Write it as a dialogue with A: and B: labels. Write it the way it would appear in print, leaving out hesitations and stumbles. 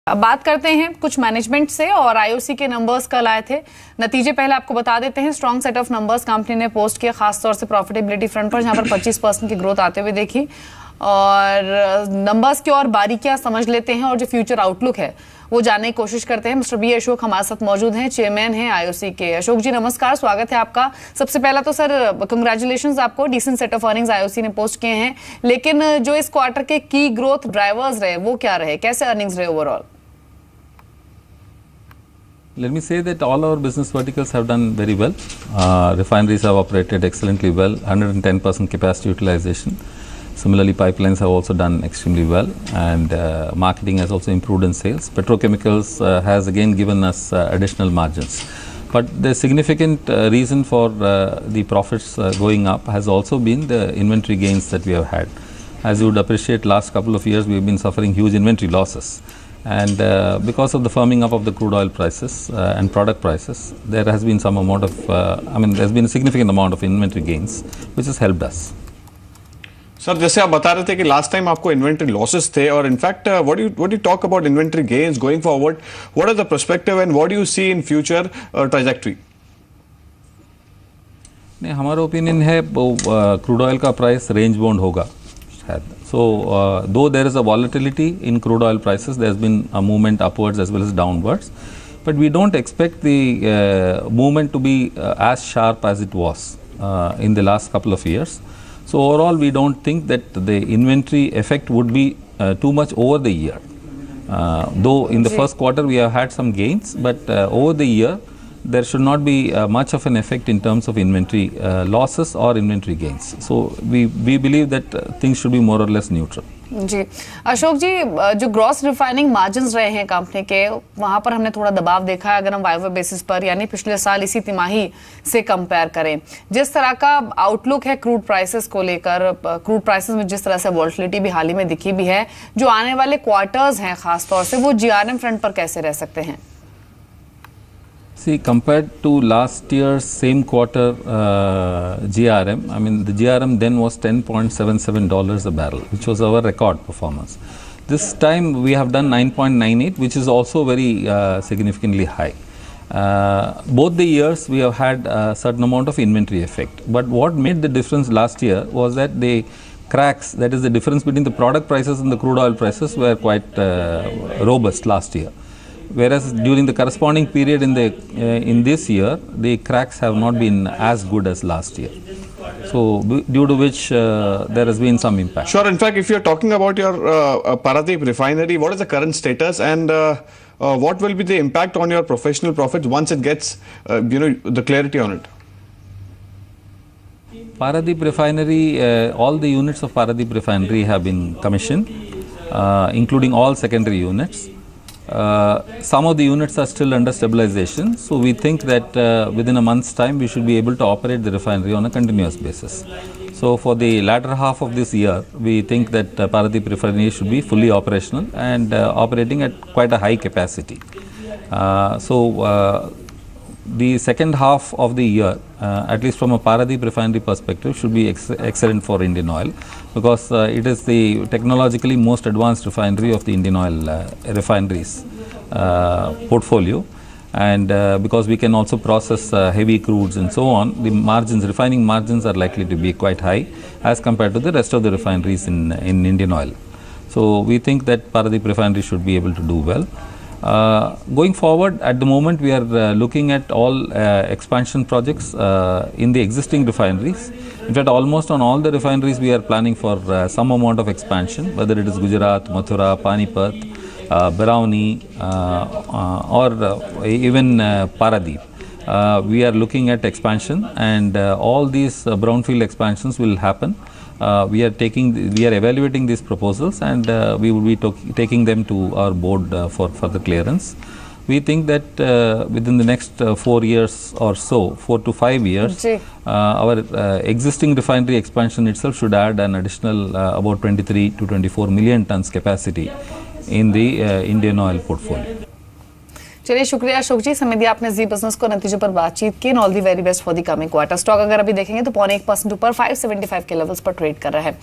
A: अब बात करते हैं कुछ मैनेजमेंट से और आईओसी के नंबर्स कल आए थे। नतीजे पहले आपको बता देते हैं। Strong set of numbers company ने पोस्ट किया, खासतौर से प्रॉफिटेबिलिटी फ्रंट पर, जहां पर 25% की ग्रोथ आते हुए देखी। और नंबर्स की और बारीकियां समझ लेते हैं और जो फ्यूचर आउटलुक है वो जानने की कोशिश करते हैं। मिस्टर बी अशोक हमारे साथ मौजूद हैं, चेयरमैन हैं आईओसी के। अशोक जी नमस्कार, स्वागत है आपका। सबसे पहला तो सर कंग्रेचुलेशंस आपको, decent set of earnings IOC ने पोस्ट किए हैं। लेकिन जो इस क्वार्टर के की ग्रोथ ड्राइवर्स रहे वो क्या रहे, कैसे अर्निंग्स रहे overall?
B: Let me say that all our business verticals have done very well. Refineries have operated excellently well, 110% capacity utilization. Similarly, pipelines have also done extremely well, and marketing has also improved in sales. Petrochemicals has again given us additional margins. But the significant reason for the profits going up has also been the inventory gains that we have had. As you would appreciate, last couple of years we have been suffering huge inventory losses. And because of the firming up of the crude oil prices and product prices, there has been some amount of, there's been a significant amount of inventory gains, which has helped us.
C: सर, जैसे आप बता रहे थे कि last time आपको inventory losses थे, और in fact what you talk about inventory gains going forward, what are the perspective and what do you see in future trajectory?
B: नहीं, हमारा ओपिनियन है क्रूड ऑयल का प्राइस रेंज बाउंड होगा शायद. So, though there is a volatility in crude oil prices, there has been a movement upwards as well as downwards, but we don't expect the movement to be as sharp as it was in the last couple of years. So, overall, we don't think that the inventory effect would be too much over the year. Though in the first quarter we have had some gains, but over the year there should not be much of an effect in terms of inventory losses or inventory gains. So we believe that things should be more or less neutral.
A: जी अशोक जी, जो gross refining margins रहे हैं company के, वहां पर हमने थोड़ा दबाव देखा है। अगर हम वाइवर बेसिस पर यानी पिछले साल इसी तिमाही से कंपेयर करें, जिस तरह का आउटलुक है क्रूड प्राइसेस को लेकर, क्रूड प्राइसेस में जिस तरह से वॉलेटिलिटी भी हाल ही में दिखी भी है, जो आने वाले क्वार्टर्स हैं खासतौर से, वो जीआरएम फ्रंट पर कैसे रह सकते हैं?
B: See, compared to last year's same quarter GRM, the GRM then was $10.77 a barrel, which was our record performance. This time we have done 9.98, which is also very significantly high. Both the years we have had a certain amount of inventory effect. But what made the difference last year was that the cracks, that is the difference between the product prices and the crude oil prices, were quite robust last year. Whereas during the corresponding period in this year, the cracks have not been as good as last year. So due to which there has been some impact.
C: Sure. In fact, if you're talking about your Paradeep refinery, what is the current status, and what will be the impact on your professional profits once it gets the clarity on it?
B: Paradeep refinery, all the units of Paradeep refinery have been commissioned, including all secondary units. Some of the units are still under stabilization, so we think that within a month's time we should be able to operate the refinery on a continuous basis. So for the latter half of this year, we think that Paradeep refinery should be fully operational and operating at quite a high capacity. The second half of the year, at least from a Paradeep refinery perspective, should be excellent for Indian Oil, because it is the technologically most advanced refinery of the Indian Oil refineries portfolio, and because we can also process heavy crudes and so on, the margins, refining margins, are likely to be quite high as compared to the rest of the refineries in Indian Oil. So we think that Paradeep refinery should be able to do well. Going forward, at the moment we are looking at all expansion projects in the existing refineries. In fact, almost on all the refineries we are planning for some amount of expansion, whether it is Gujarat, Mathura, Panipat, Barauni, or even Paradeep. We are looking at expansion, and all these brownfield expansions will happen. We are evaluating these proposals, and we will be taking them to our board for further clearance. We think that within the next 4 years or so, 4 to 5 years, our existing refinery expansion itself should add an additional about 23 to 24 million tons capacity in the Indian Oil portfolio.
A: चलिए, शुक्रिया अशोक जी, समय दिया आपने जी business को, नतीजों पर बातचीत की। All the very best for the coming quarter. Stock अगर अभी देखेंगे तो 0.1% ऊपर 575 के लेवल्स पर ट्रेड कर रहा है।